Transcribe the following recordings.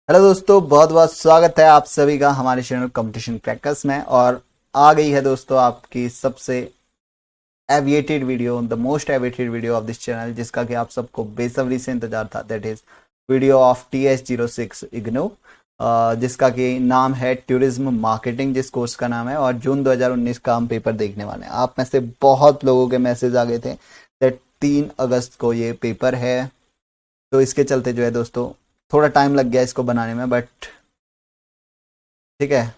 Hello दोस्तों, बहुत बहुत स्वागत है आप सभी का हमारे चैनल कंपटीशन क्रैकर्स में। और आ गई है दोस्तों आपकी सबसे awaited video, the most awaited video of this channel, जिसका कि आप सबको बेसब्री से इंतजार था। That is video of TS06 IGNOU, जिसका कि नाम है टूरिज्म मार्केटिंग, जिस कोर्स का नाम है। और जून 2019 का हम पेपर देखने वाले हैं। आप में से बहुत लोगों के मैसेज आ गए थे दैट 3 अगस्त को ये पेपर है, तो इसके चलते जो है दोस्तों थोड़ा टाइम लग गया इसको बनाने में, बट ठीक है,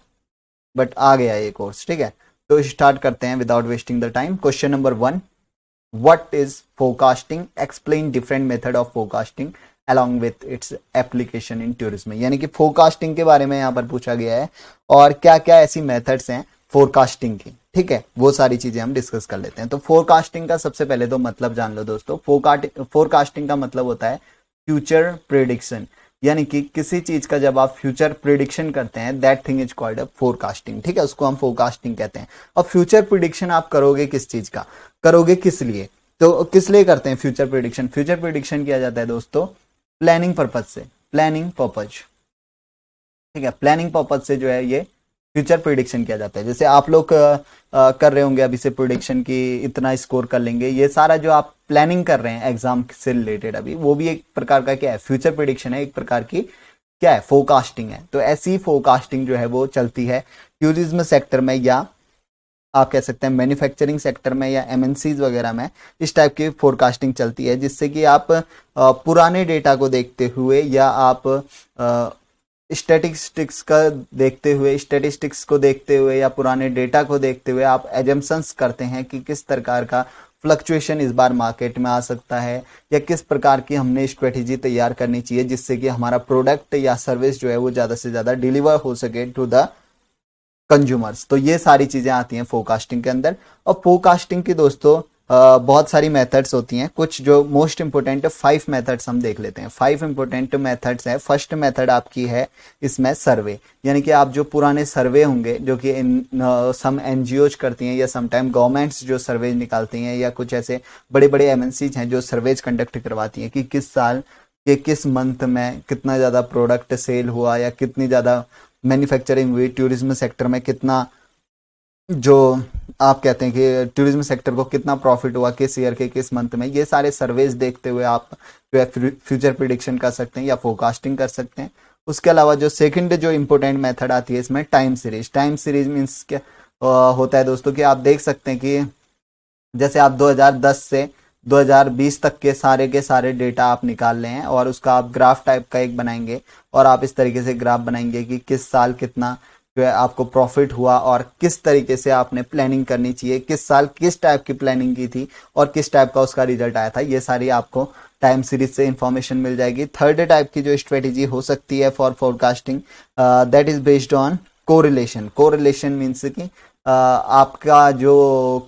बट आ गया ये कोर्स। ठीक है, तो स्टार्ट करते हैं without wasting the time. Question number 1, what is forecasting, explain different method of forecasting along with its application in tourism। यानी कि फोरकास्टिंग के बारे में यहाँ पर पूछा गया है और क्या क्या ऐसी मेथड्स हैं फोरकास्टिंग की। ठीक है, वो सारी चीजें हम डिस्कस कर लेते हैं। तो फोरकास्टिंग का सबसे पहले तो मतलब जान लो दोस्तों। फोरकास्टिंग का मतलब होता है फ्यूचर प्रिडिक्शन, यानी कि किसी चीज का जब आप फ्यूचर प्रिडिक्शन करते हैं, that thing is called a forecasting. ठीक है, उसको हम फोरकास्टिंग कहते हैं। और फ्यूचर प्रिडिक्शन आप करोगे किस चीज का, करोगे किस लिए, तो किस लिए करते हैं फ्यूचर प्रिडिक्शन? फ्यूचर प्रिडिक्शन किया जाता है दोस्तों प्लानिंग पर्पज से, प्लानिंग पर्पज। ठीक है, प्लानिंग पर्पज से जो है ये फ्यूचर प्रिडिक्शन किया जाता है। जैसे आप लोग कर रहे होंगे अभी से प्रिडिक्शन की इतना स्कोर कर लेंगे, ये सारा जो आप प्लानिंग कर रहे हैं एग्जाम से रिलेटेड अभी, वो भी एक प्रकार का क्या है, फ्यूचर प्रिडिक्शन है, एक प्रकार की क्या है, फोरकास्टिंग है। तो ऐसी फोरकास्टिंग जो है वो चलती है टूरिज्म सेक्टर में, या आप कह सकते हैं मैन्युफैक्चरिंग सेक्टर में, या MNCs वगैरह में इस टाइप की फोरकास्टिंग चलती है, जिससे कि आप पुराने डेटा को देखते हुए, या आप स्टैटिस्टिक्स को देखते हुए या पुराने डेटा को देखते हुए आप एजम्पशंस करते हैं कि किस प्रकार का फ्लक्चुएशन इस बार मार्केट में आ सकता है, या किस प्रकार की हमने स्ट्रेटेजी तैयार करनी चाहिए जिससे कि हमारा प्रोडक्ट या सर्विस जो है वो ज़्यादा से ज़्यादा डिलीवर हो सके टू द कंज्यूमर्स। तो ये सारी चीजें आती हैं फोरकास्टिंग के अंदर। और फोरकास्टिंग की दोस्तों बहुत सारी मेथड्स होती हैं। कुछ जो मोस्ट इंपोर्टेंट 5 मेथड्स हम देख लेते हैं। 5 इंपोर्टेंट मेथड्स हैं। फर्स्ट मेथड आपकी है इसमें सर्वे, यानी कि आप जो पुराने सर्वे होंगे जो कि सम NGOs करती हैं, या समटाइम गवर्नमेंट्स जो सर्वे निकालती हैं, या कुछ ऐसे बड़े बड़े MNCs हैं जो सर्वेज कंडक्ट करवाती हैं कि किस साल के किस मंथ में कितना ज़्यादा प्रोडक्ट सेल हुआ, या कितनी ज़्यादा मैन्युफैक्चरिंग हुई, टूरिज्म सेक्टर में कितना, जो आप कहते हैं कि टूरिज्म सेक्टर को कितना प्रॉफिट हुआ किस ईयर के किस मंथ में। ये सारे सर्वेज देखते हुए आप जो है फ्यूचर प्रिडिक्शन कर सकते हैं या फोरकास्टिंग कर सकते हैं। उसके अलावा जो सेकंड जो इंपॉर्टेंट मेथड आती है इसमें time series. Time series means क्या होता है दोस्तों कि आप देख सकते हैं कि जैसे आप 2010 से 2020 तक के सारे डेटा आप निकाल रहे हैं, और उसका आप ग्राफ टाइप का एक बनाएंगे, और आप इस तरीके से ग्राफ बनाएंगे कि किस साल कितना जो है आपको प्रॉफिट हुआ, और किस तरीके से आपने प्लानिंग करनी चाहिए, किस साल किस टाइप की प्लानिंग की थी, और किस टाइप का उसका रिजल्ट आया था। ये सारी आपको टाइम सीरीज से इंफॉर्मेशन मिल जाएगी। थर्ड टाइप की जो स्ट्रेटेजी हो सकती है for forecasting, that is based on correlation. Correlation means कि आपका जो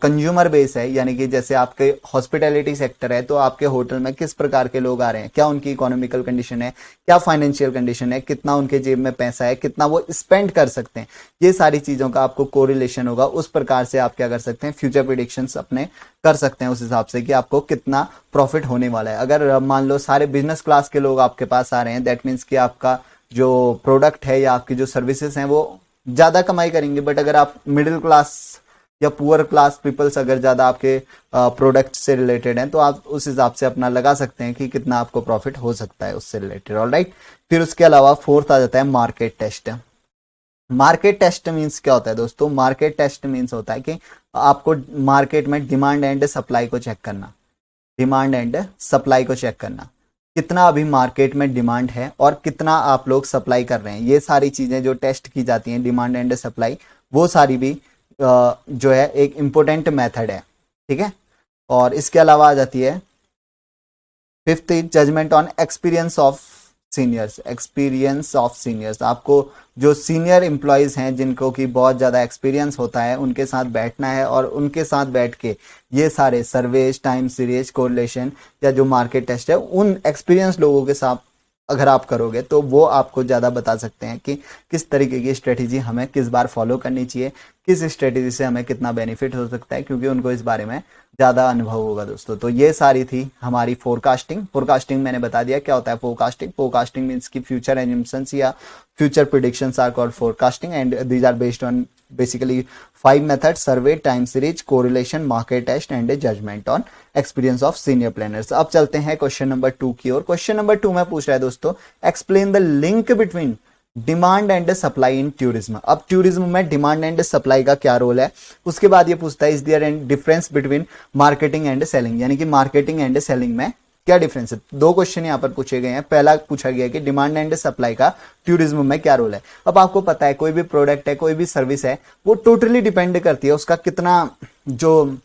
कंज्यूमर बेस है, यानी कि जैसे आपके हॉस्पिटैलिटी सेक्टर है, तो आपके होटल में किस प्रकार के लोग आ रहे हैं, क्या उनकी इकोनॉमिकल कंडीशन है, क्या फाइनेंशियल कंडीशन है, कितना उनके जेब में पैसा है, कितना वो स्पेंड कर सकते हैं, ये सारी चीज़ों का आपको कोरिलेशन होगा। उस प्रकार से आप क्या कर सकते हैं, फ्यूचर प्रिडिक्शंस अपने कर सकते हैं उस हिसाब से कि आपको कितना प्रॉफिट होने वाला है। अगर मान लो सारे बिजनेस क्लास के लोग आपके पास आ रहे हैं, दैट मीन्स कि आपका जो प्रोडक्ट है या आपकी जो सर्विसेज हैं वो ज्यादा कमाई करेंगे। बट अगर आप मिडिल क्लास या पुअर क्लास पीपल्स अगर ज्यादा आपके प्रोडक्ट से रिलेटेड हैं, तो आप उस हिसाब से अपना लगा सकते हैं कि कितना आपको प्रॉफिट हो सकता है उससे रिलेटेड। ऑलराइट, फिर उसके अलावा फोर्थ आ जाता है market test. Market test means क्या होता है दोस्तों? मार्केट टेस्ट मीन्स होता है कि आपको मार्केट में डिमांड एंड सप्लाई को चेक करना। डिमांड एंड सप्लाई को चेक करना, कितना अभी मार्केट में डिमांड है और कितना आप लोग सप्लाई कर रहे हैं। ये सारी चीजें जो टेस्ट की जाती हैं, डिमांड एंड सप्लाई, वो सारी भी जो है एक इंपॉर्टेंट मेथड है। ठीक है, और इसके अलावा आ जाती है fifth judgement on experience of seniors. Experience of seniors, आपको जो सीनियर एम्प्लॉयज हैं जिनको कि बहुत ज़्यादा एक्सपीरियंस होता है, उनके साथ बैठना है, और उनके साथ बैठ के ये सारे सर्वेज, टाइम सीरीज, कोरिलेशन, या जो मार्केट टेस्ट है, उन एक्सपीरियंस लोगों के साथ अगर आप करोगे तो वो आपको ज़्यादा बता सकते हैं कि किस तरीके की स्ट्रेटेजी हमें किस बार फॉलो करनी चाहिए, किस स्ट्रेटेजी से हमें कितना बेनिफिट हो सकता है, क्योंकि उनको इस बारे में ज्यादा अनुभव होगा दोस्तों। तो ये सारी थी हमारी फोरकास्टिंग मैंने बता दिया क्या होता है फोरकास्टिंग मींस की फ्यूचर एजम्पशंस या future predictions are called forecasting and these are based on basically 5 method survey, time series, correlation, market test and judgement on experience of senior planners. अब चलते हैं क्वेश्चन नंबर 2 की ओर। Question number 2 में पूछ रहा है दोस्तों, explain the link between demand and supply in tourism. अब टूरिज्म में डिमांड एंड सप्लाई का क्या रोल है, उसके बाद ये पूछता है is there any difference between marketing and selling, यानी कि मार्केटिंग एंड सेलिंग में क्या डिफरेंस है। 2 क्वेश्चन यहाँ पर पूछे गए हैं। पहला पूछा गया कि डिमांड एंड सप्लाई का टूरिज्म में क्या रोल है। अब आपको पता है कोई भी प्रोडक्ट है, कोई भी सर्विस है, वो टोटली डिपेंड करती है उसका कितना जो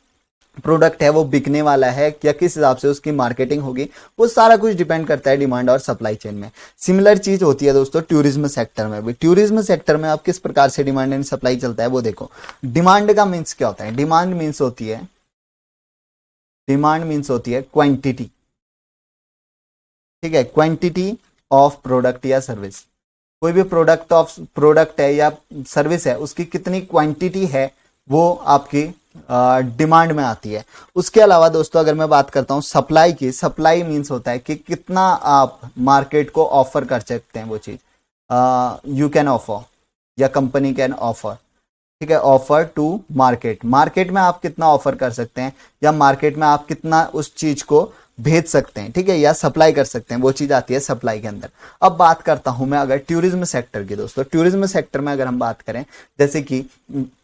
प्रोडक्ट है वो बिकने वाला है या किस हिसाब से उसकी मार्केटिंग होगी, वो सारा कुछ डिपेंड करता है डिमांड और सप्लाई चेन में। सिमिलर चीज होती है दोस्तों टूरिज्म सेक्टर में भी। टूरिज्म सेक्टर में आप किस प्रकार से डिमांड एंड सप्लाई चलता है वो देखो। डिमांड का मीन्स क्या होता है, डिमांड मीन्स होती है क्वांटिटी, ठीक है, क्वांटिटी ऑफ प्रोडक्ट या सर्विस। कोई भी प्रोडक्ट है या सर्विस है, उसकी कितनी क्वांटिटी है वो आपकी डिमांड में आती है। उसके अलावा दोस्तों अगर मैं बात करता हूं सप्लाई की, सप्लाई मींस होता है कि कितना आप मार्केट को ऑफर कर सकते हैं वो चीज। यू कैन ऑफर या कंपनी कैन ऑफर, ठीक है, ऑफर टू मार्केट। मार्केट में आप कितना ऑफर कर सकते हैं या मार्केट में आप कितना उस चीज को भेज सकते हैं, ठीक है, या सप्लाई कर सकते हैं, वो चीज आती है सप्लाई के अंदर। अब बात करता हूं मैं अगर टूरिज्म सेक्टर की दोस्तों। टूरिज्म सेक्टर में अगर हम बात करें, जैसे कि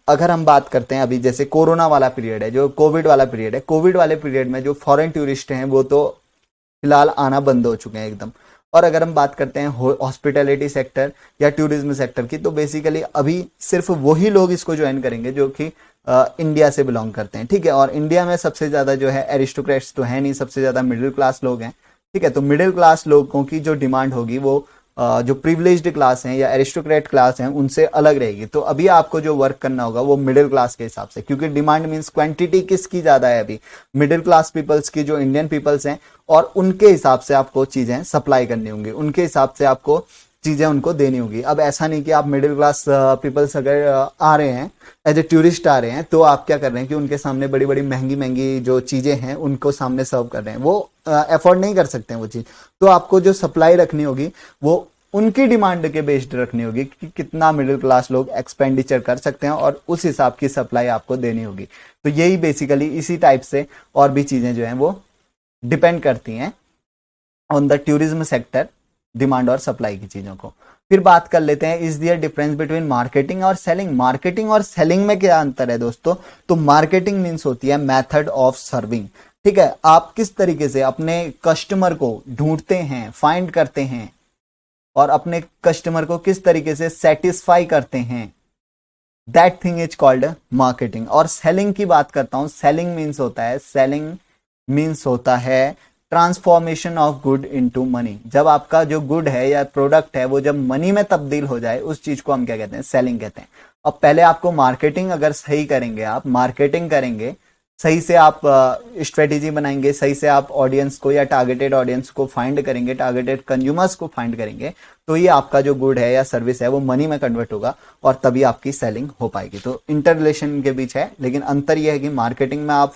अगर हम बात करते हैं अभी जैसे कोरोना वाला पीरियड है, जो कोविड वाला पीरियड है, कोविड वाले पीरियड में जो फॉरेन टूरिस्ट हैं वो तो फिलहाल आना बंद हो चुके हैं एकदम। और अगर हम बात करते हैं हॉस्पिटैलिटी सेक्टर या टूरिज्म सेक्टर की, तो बेसिकली अभी सिर्फ वही लोग इसको ज्वाइन करेंगे जो कि इंडिया से बिलोंग करते हैं, ठीक है। और इंडिया में सबसे ज्यादा जो है एरिस्टोक्रेट्स तो है नहीं, सबसे ज्यादा मिडिल क्लास लोग हैं, ठीक है। तो मिडिल क्लास लोगों की जो डिमांड होगी वो जो प्रिविलेज्ड क्लास हैं या एरिस्टोक्रेट क्लास हैं उनसे अलग रहेगी। तो अभी आपको जो वर्क करना होगा वो मिडिल क्लास के हिसाब से, क्योंकि डिमांड मींस क्वांटिटी किसकी ज्यादा है अभी, मिडिल क्लास पीपल्स की, जो इंडियन पीपल्स हैं, और उनके हिसाब से आपको चीजें सप्लाई करनी होंगी, उनके हिसाब से आपको चीजें उनको देनी होगी। अब ऐसा नहीं कि आप मिडिल क्लास पीपल्स अगर आ रहे हैं एज ए टूरिस्ट आ रहे हैं, तो आप क्या कर रहे हैं कि उनके सामने बड़ी बड़ी महंगी महंगी जो चीजें हैं उनको सामने सर्व कर रहे हैं, वो अफोर्ड नहीं कर सकते हैं वो चीज। तो आपको जो सप्लाई रखनी होगी वो उनकी डिमांड के बेस्ड रखनी होगी कि कितना मिडिल क्लास लोग एक्सपेंडिचर कर सकते हैं, और उस हिसाब की सप्लाई आपको देनी होगी। तो यही बेसिकली इसी टाइप से और भी चीजें जो हैं वो डिपेंड करती हैं on the tourism sector, demand और सप्लाई की चीजों को। फिर बात कर लेते हैं is there difference between marketing और सेलिंग। मार्केटिंग और सेलिंग में क्या अंतर है दोस्तों। तो मार्केटिंग मीन्स होती है मेथड ऑफ सर्विंग, ठीक है। आप किस तरीके से अपने कस्टमर को ढूंढते हैं, फाइंड करते हैं, और अपने कस्टमर को किस तरीके से सेटिस्फाई करते हैं, that thing is called marketing. और सेलिंग की बात करता हूं, सेलिंग मीन्स होता है transformation of good into money. जब आपका जो गुड है या प्रोडक्ट है वो जब मनी में तब्दील हो जाए, उस चीज को हम क्या कहते हैं, सेलिंग कहते हैं। अब पहले आपको मार्केटिंग अगर सही करेंगे, आप मार्केटिंग करेंगे सही से, आप स्ट्रेटेजी बनाएंगे सही से, आप ऑडियंस को या टारगेटेड ऑडियंस को फाइंड करेंगे, टारगेटेड कंज्यूमर्स को फाइंड करेंगे, तो ये आपका जो गुड है या सर्विस है वो मनी में कन्वर्ट होगा और तभी आपकी सेलिंग हो पाएगी। तो इंटर रिलेशन के बीच है, लेकिन अंतर यह है कि मार्केटिंग में आप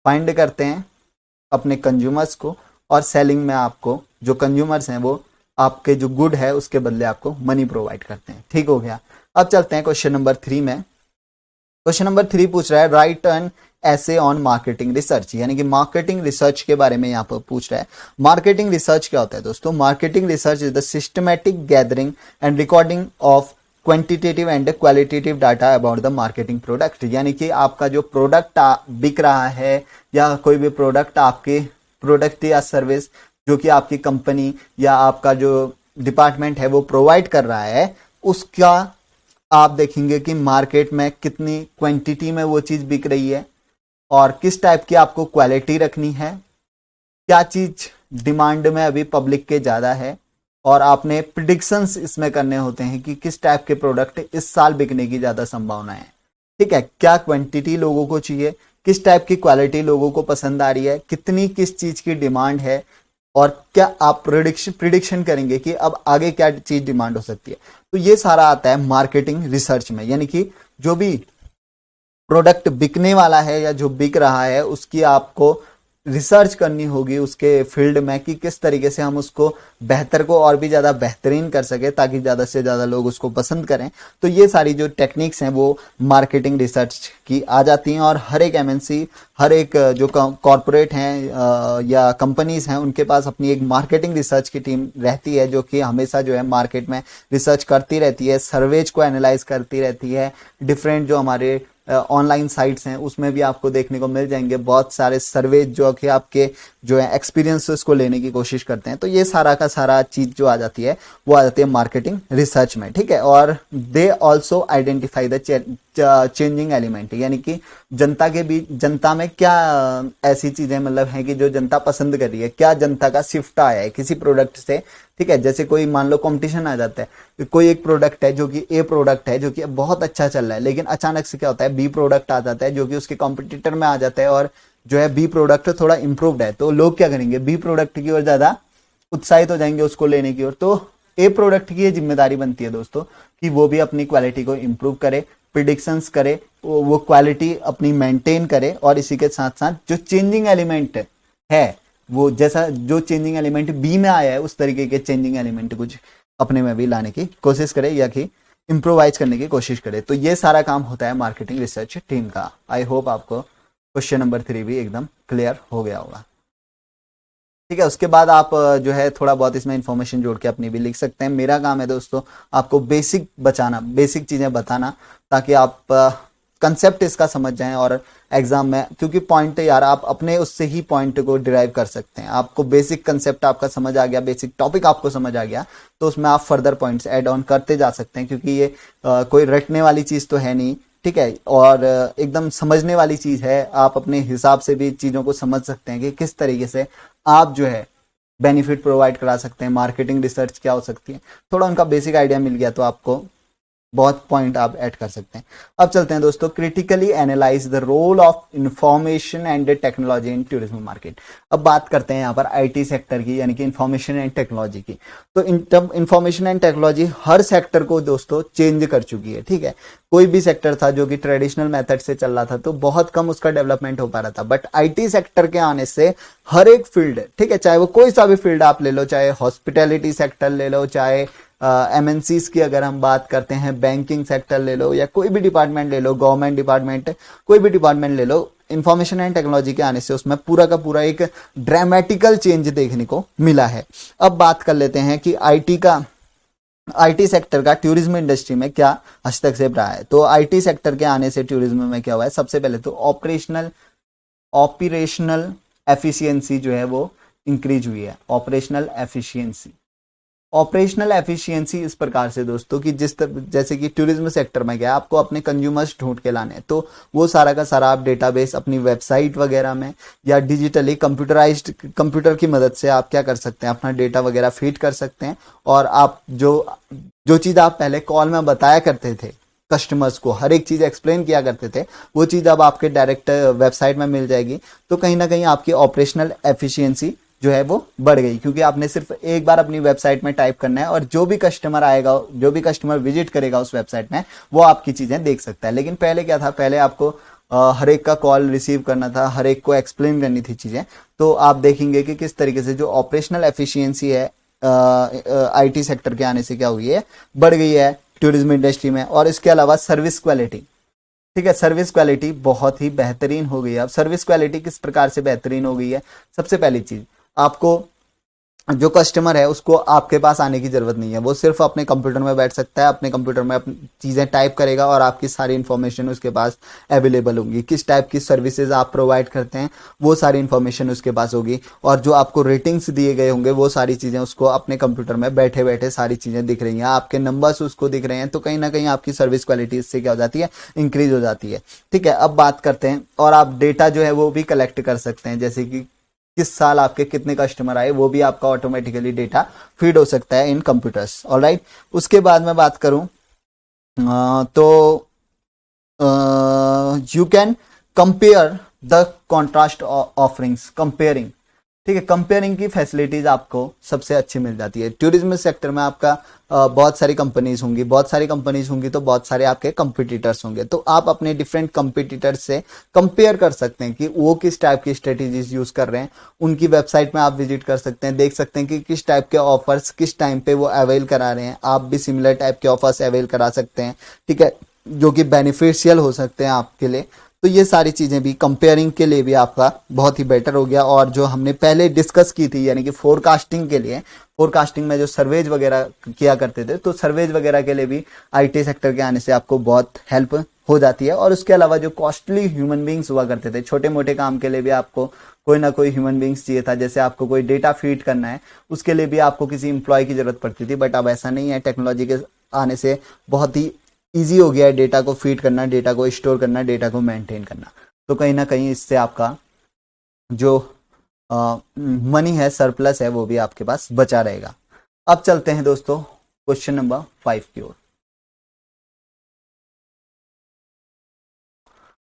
फाइंड करते हैं अपने कंज्यूमर्स को, और सेलिंग में आपको जो कंज्यूमर्स हैं वो आपके जो गुड है उसके बदले आपको मनी प्रोवाइड करते हैं, ठीक हो गया। अब चलते हैं क्वेश्चन नंबर 3 में। क्वेश्चन नंबर 3 पूछ रहा है राइट एन ऐसे ऑन मार्केटिंग रिसर्च, यानी कि मार्केटिंग रिसर्च के बारे में यहाँ पर पूछ रहा है। मार्केटिंग रिसर्च क्या होता है दोस्तों। Marketing research is the systematic gathering and recording of quantitative and qualitative data about the marketing product, यानी कि आपका जो प्रोडक्ट बिक रहा है या कोई भी प्रोडक्ट, आपके प्रोडक्ट या सर्विस जो कि आपकी कंपनी या आपका जो डिपार्टमेंट है वो प्रोवाइड कर रहा है, उसका आप देखेंगे कि मार्केट में कितनी क्वांटिटी में वो चीज बिक रही है और किस टाइप की आपको क्वालिटी रखनी है, क्या चीज डिमांड में अभी पब्लिक के ज्यादा है, और आपने प्रिडिक्शंस इसमें करने होते हैं कि किस टाइप के प्रोडक्ट इस साल बिकने की ज्यादा संभावना है, ठीक है। क्या क्वांटिटी लोगों को चाहिए, किस टाइप की क्वालिटी लोगों को पसंद आ रही है, कितनी किस चीज की डिमांड है, और क्या आप प्रिडिक्शन करेंगे कि अब आगे क्या चीज डिमांड हो सकती है। तो ये सारा आता है मार्केटिंग रिसर्च में, यानी कि जो भी प्रोडक्ट बिकने वाला है या जो बिक रहा है उसकी आपको रिसर्च करनी होगी उसके फील्ड में कि किस तरीके से हम उसको बेहतर को और भी ज़्यादा बेहतरीन कर सके ताकि ज़्यादा से ज़्यादा लोग उसको पसंद करें। तो ये सारी जो टेक्निक्स हैं वो मार्केटिंग रिसर्च की आ जाती हैं और हर एक एमएनसी, हर एक जो कॉरपोरेट हैं या कंपनीज हैं उनके पास अपनी एक मार्केटिंग रिसर्च की टीम रहती है जो कि हमेशा जो है मार्केट में रिसर्च करती रहती है, सर्वेज को एनालाइज करती रहती है। डिफरेंट जो हमारे ऑनलाइन साइट्स हैं उसमें भी आपको देखने को मिल जाएंगे बहुत सारे सर्वे जो कि आपके जो है एक्सपीरियंसेस को लेने की कोशिश करते हैं। तो ये सारा का सारा चीज जो आ जाती है वो आ जाती है मार्केटिंग रिसर्च में, ठीक है। और they also identify the changing element, यानी कि जनता के बीच, जनता में क्या ऐसी चीजें मतलब है कि जो जनता पसंद कर रही है, क्या जनता का शिफ्ट आया है किसी प्रोडक्ट से, ठीक है। जैसे कोई मान लो कंपटीशन आ जाता है, कोई एक प्रोडक्ट है जो कि ए प्रोडक्ट है जो कि बहुत अच्छा चल रहा है, लेकिन अचानक से क्या होता है बी प्रोडक्ट आ जाता है जो कि उसके कॉम्पिटिटर में आ जाता है और जो है बी प्रोडक्ट थोड़ा इंप्रूव्ड है, तो लोग क्या करेंगे बी प्रोडक्ट की ओर ज्यादा उत्साहित हो जाएंगे उसको लेने की ओर। तो ए प्रोडक्ट की ये जिम्मेदारी बनती है दोस्तों कि वो भी अपनी क्वालिटी को इंप्रूव करे, प्रिडिक्शंस करे, वो क्वालिटी अपनी मेंटेन करे और इसी के साथ साथ जो चेंजिंग एलिमेंट है वो जैसा जो चेंजिंग एलिमेंट बी में आया है उस तरीके के चेंजिंग एलिमेंट कुछ अपने में भी लाने की कोशिश करे या कि इम्प्रोवाइज करने की कोशिश करे। तो ये सारा काम होता है मार्केटिंग रिसर्च टीम का। आई होप आपको क्वेश्चन नंबर 3 भी एकदम क्लियर हो गया होगा, ठीक है। उसके बाद आप जो है थोड़ा बहुत इसमें इंफॉर्मेशन जोड़ के अपनी भी लिख सकते हैं। मेरा काम है दोस्तों आपको बेसिक बचाना, बेसिक चीजें बताना ताकि आप कंसेप्ट इसका समझ जाएं और एग्जाम में, क्योंकि पॉइंट यार आप अपने उससे ही पॉइंट को डिराइव कर सकते हैं। आपको बेसिक कंसेप्ट आपका समझ आ गया, बेसिक टॉपिक आपको समझ आ गया तो उसमें आप फर्दर पॉइंट्स ऐड ऑन करते जा सकते हैं, क्योंकि ये कोई रटने वाली चीज तो है नहीं, ठीक है। और एकदम समझने वाली चीज है, आप अपने हिसाब से भी चीजों को समझ सकते हैं कि किस तरीके से आप जो है बेनिफिट प्रोवाइड करा सकते हैं, मार्केटिंग रिसर्च क्या हो सकती है। थोड़ा उनका बेसिक आइडिया मिल गया तो आपको बहुत पॉइंट आप ऐड कर सकते हैं। अब चलते हैं दोस्तों, critically analyse the role of information and technology in tourism market. अब बात करते हैं यहाँ पर आईटी सेक्टर की, यानी कि इंफॉर्मेशन एंड टेक्नोलॉजी की। तो information and technology her sector को दोस्तों चेंज कर चुकी है, ठीक है। कोई भी सेक्टर था जो कि ट्रेडिशनल मेथड से चल रहा था तो बहुत कम उसका डेवलपमेंट हो पा रहा था, बट आईटी सेक्टर के आने से हर एक फील्ड, ठीक है, चाहे वो कोई सा भी फील्ड आप ले लो, चाहे हॉस्पिटैलिटी सेक्टर ले लो, चाहे एमएनसीज की अगर हम बात करते हैं, बैंकिंग सेक्टर ले लो या कोई भी डिपार्टमेंट ले लो, गवर्नमेंट डिपार्टमेंट, कोई भी डिपार्टमेंट ले लो, इंफॉर्मेशन एंड टेक्नोलॉजी के आने से उसमें पूरा का पूरा एक ड्रामेटिकल चेंज देखने को मिला है। अब बात कर लेते हैं कि आईटी सेक्टर का टूरिज्म इंडस्ट्री में क्या हस्तक्षेप रहा है। तो आईटी सेक्टर के आने से टूरिज्म में क्या हुआ है, सबसे पहले तो ऑपरेशनल एफिशिएंसी जो है वो इंक्रीज हुई है। ऑपरेशनल एफिशिएंसी इस प्रकार से दोस्तों कि जैसे कि टूरिज्म सेक्टर में क्या आपको अपने कंज्यूमर्स ढूंढ के लाने हैं, तो वो सारा का सारा आप डेटाबेस अपनी वेबसाइट वगैरह में या डिजिटली कंप्यूटराइज्ड कंप्यूटर की मदद से आप क्या कर सकते हैं, अपना डेटा वगैरह फीड कर सकते हैं। और आप जो चीज़ आप पहले कॉल में बताया करते थे कस्टमर्स को, हर एक चीज एक्सप्लेन किया करते थे, वो चीज अब आपके डायरेक्ट वेबसाइट में मिल जाएगी। तो कहीं ना कहीं आपकी ऑपरेशनल एफिशिएंसी जो है वो बढ़ गई, क्योंकि आपने सिर्फ एक बार अपनी वेबसाइट में टाइप करना है और जो भी कस्टमर आएगा, जो भी कस्टमर विजिट करेगा उस वेबसाइट में, वो आपकी चीजें देख सकता है। लेकिन पहले क्या था, पहले आपको हर एक का कॉल रिसीव करना था, हर एक को एक्सप्लेन करनी थी चीजें। तो आप देखेंगे कि किस तरीके से जो ऑपरेशनल एफिशिएंसी है आईटी सेक्टर के आने से क्या हुई है, बढ़ गई है टूरिज्म इंडस्ट्री में। और इसके अलावा सर्विस क्वालिटी, ठीक है, सर्विस क्वालिटी बहुत ही बेहतरीन हो गई है। अब सर्विस क्वालिटी किस प्रकार से बेहतरीन हो गई है, सबसे पहली चीज, आपको जो कस्टमर है उसको आपके पास आने की जरूरत नहीं है, वो सिर्फ अपने कंप्यूटर में बैठ सकता है, अपने कंप्यूटर में अपनी चीजें टाइप करेगा और आपकी सारी इंफॉर्मेशन उसके पास अवेलेबल होगी। किस टाइप की सर्विसेज आप प्रोवाइड करते हैं वो सारी इंफॉर्मेशन उसके पास होगी, और जो आपको रेटिंग्स दिए गए होंगे वो सारी चीजें उसको अपने कंप्यूटर में बैठे बैठे सारी चीजें दिख रही हैं, आपके नंबर्स उसको दिख रहे हैं। तो कहीं ना कहीं आपकी सर्विस क्वालिटी इससे क्या हो जाती है, इंक्रीज हो जाती है, ठीक है। अब बात करते हैं, और आप डेटा जो है वो भी कलेक्ट कर सकते हैं, जैसे कि किस साल आपके कितने कस्टमर आए, वो भी आपका ऑटोमेटिकली डेटा फीड हो सकता है इन कंप्यूटर्स, ऑलराइट। उसके बाद मैं बात करूं तो you can compare the contrast offerings, comparing, ठीक है, कंपेयरिंग की फैसिलिटीज आपको सबसे अच्छी मिल जाती है। टूरिज्म सेक्टर में आपका बहुत सारी कंपनीज होंगी, तो बहुत सारे आपके कंपटीटर्स होंगे, तो आप अपने डिफरेंट कंपटीटर्स से कंपेयर कर सकते हैं कि वो किस टाइप की स्ट्रेटेजीज यूज कर रहे हैं। उनकी वेबसाइट में आप विजिट कर सकते हैं, देख सकते हैं कि किस टाइप के ऑफर्स किस टाइम पे वो अवेल करा रहे हैं। आप भी सिमिलर टाइप के ऑफर्स अवेल करा सकते हैं, ठीक है, जो कि बेनिफिशियल हो सकते हैं आपके लिए। तो ये सारी चीजें भी कंपेयरिंग के लिए भी आपका बहुत ही बेटर हो गया। और जो हमने पहले डिस्कस की थी, यानी कि फोरकास्टिंग के लिए, फोरकास्टिंग में जो सर्वेज वगैरह किया करते थे, तो सर्वेज वगैरह के लिए भी आईटी सेक्टर के आने से आपको बहुत हेल्प हो जाती है। और उसके अलावा जो कॉस्टली ह्यूमन बींग्स हुआ करते थे, छोटे मोटे काम के लिए भी आपको कोई ना कोई ह्यूमन बींग्स चाहिए था। जैसे आपको कोई डेटा फीड करना है, उसके लिए भी आपको किसी इंप्लॉय की जरूरत पड़ती थी, बट अब ऐसा नहीं है। टेक्नोलॉजी के आने से बहुत ही इजी हो गया है डेटा को फीड करना, डेटा को स्टोर करना, डेटा को मेंटेन करना। तो कहीं ना कहीं इससे आपका जो मनी है, सरप्लस है, वो भी आपके पास बचा रहेगा। अब चलते हैं दोस्तों क्वेश्चन नंबर 5 की ओर।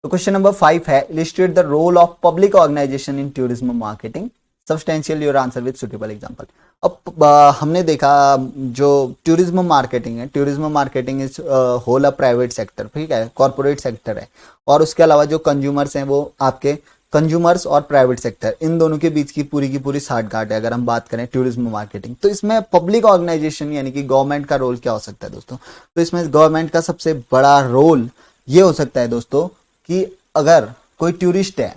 तो क्वेश्चन नंबर 5 है, illustrate the role of public organisation in tourism marketing, substantial your answer with suitable example. अब हमने देखा जो टूरिज्म मार्केटिंग है, tourism marketing is whole a private sector, ठीक है, कॉर्पोरेट सेक्टर है। और उसके अलावा जो कंज्यूमर्स हैं वो आपके कंज्यूमर्स और प्राइवेट सेक्टर, इन दोनों के बीच की पूरी साठगांठ है अगर हम बात करें टूरिज्म मार्केटिंग। तो इसमें पब्लिक ऑर्गेनाइजेशन यानी कि गवर्नमेंट का रोल क्या हो सकता है दोस्तों? तो इसमें गवर्नमेंट का सबसे बड़ा रोल ये हो सकता है दोस्तों कि अगर कोई टूरिस्ट है,